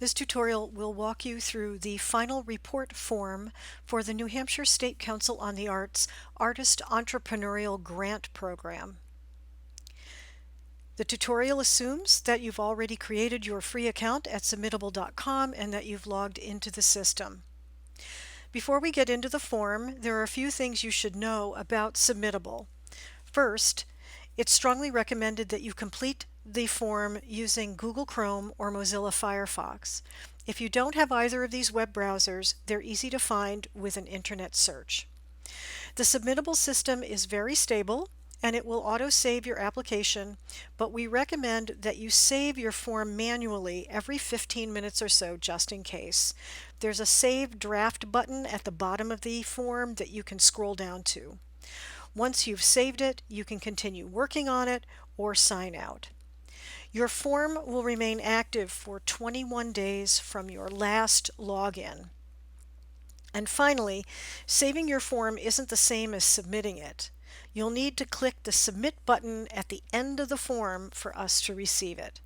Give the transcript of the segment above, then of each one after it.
This tutorial will walk you through the final report form for the New Hampshire State Council on the Arts Artist Entrepreneurial Grant Program. The tutorial assumes that you've already created your free account at submittable.com and that you've logged into the system. Before we get into the form, there are a few things you should know about Submittable. First, it's strongly recommended that you complete the form using Google Chrome or Mozilla Firefox. If you don't have either of these web browsers, they're easy to find with an internet search. The Submittable system is very stable and it will auto-save your application, but we recommend that you save your form manually every 15 minutes or so just in case. There's a Save Draft button at the bottom of the form that you can scroll down to. Once you've saved it, you can continue working on it or sign out. Your form will remain active for 21 days from your last login. And finally, saving your form isn't the same as submitting it. You'll need to click the Submit button at the end of the form for us to receive it.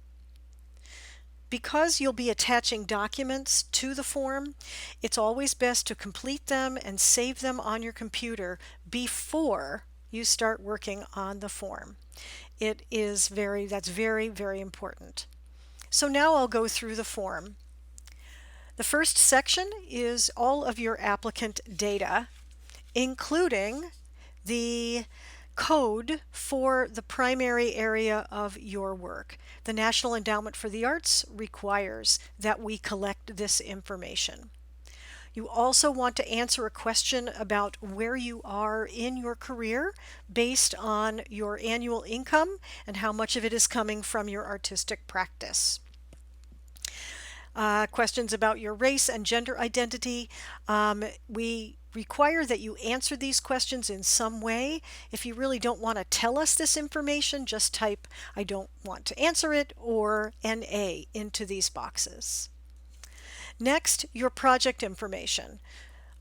Because you'll be attaching documents to the form, it's always best to complete them and save them on your computer before you start working on the form. That's very, very important. So now I'll go through the form. The first section is all of your applicant data, including the code for the primary area of your work. The National Endowment for the Arts requires that we collect this information. You also want to answer a question about where you are in your career based on your annual income and how much of it is coming from your artistic practice. Questions about your race and gender identity. We require that you answer these questions in some way. If you really don't want to tell us this information, just type "I don't want to answer it" or NA into these boxes. Next, your project information.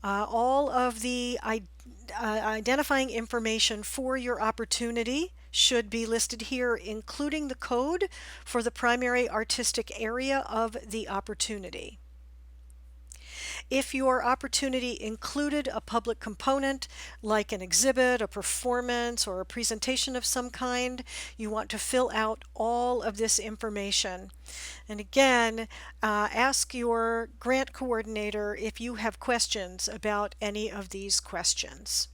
All of the identifying information for your opportunity should be listed here, including the code for the primary artistic area of the opportunity. If your opportunity included a public component like an exhibit, a performance, or a presentation of some kind, you want to fill out all of this information. And again, ask your grant coordinator if you have questions about any of these questions.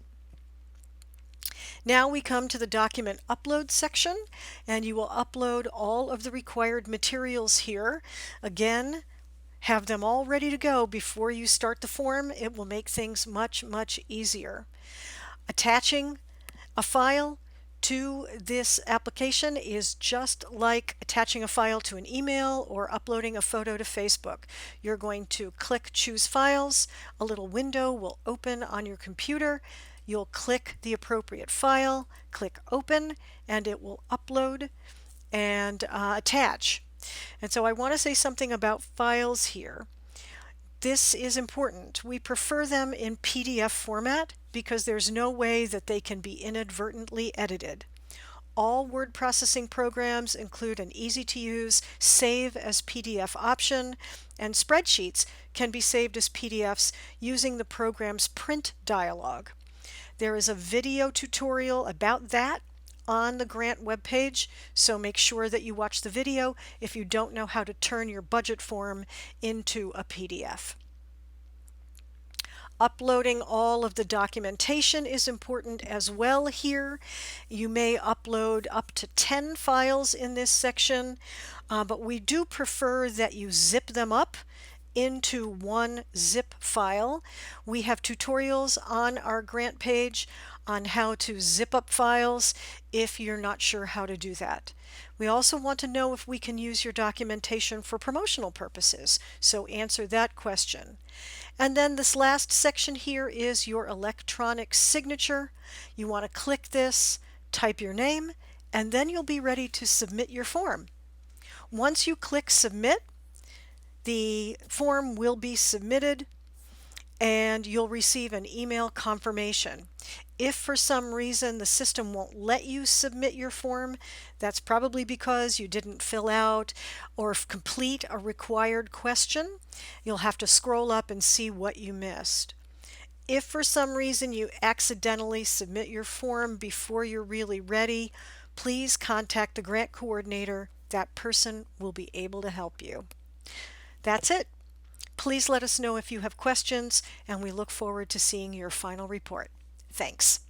Now we come to the document upload section, and you will upload all of the required materials here. Again, have them all ready to go before you start the form. It will make things much, much easier. Attaching a file to this application is just like attaching a file to an email or uploading a photo to Facebook. You're going to click Choose Files. A little window will open on your computer. You'll click the appropriate file, click Open, and it will upload and attach. And so I want to say something about files here. This is important. We prefer them in PDF format because there's no way that they can be inadvertently edited. All word processing programs include an easy-to-use Save as PDF option, and spreadsheets can be saved as PDFs using the program's print dialog. There is a video tutorial about that on the grant webpage, so make sure that you watch the video if you don't know how to turn your budget form into a PDF. Uploading all of the documentation is important as well here. You may upload up to 10 files in this section, but we do prefer that you zip them up into one zip file. We have tutorials on our grant page on how to zip up files if you're not sure how to do that. We also want to know if we can use your documentation for promotional purposes, so answer that question. And then this last section here is your electronic signature. You want to click this, type your name, and then you'll be ready to submit your form. Once you click Submit, the form will be submitted and you'll receive an email confirmation. If for some reason the system won't let you submit your form, that's probably because you didn't fill out or complete a required question. You'll have to scroll up and see what you missed. If for some reason you accidentally submit your form before you're really ready, please contact the grant coordinator. That person will be able to help you. That's it. Please let us know if you have questions, and we look forward to seeing your final report. Thanks.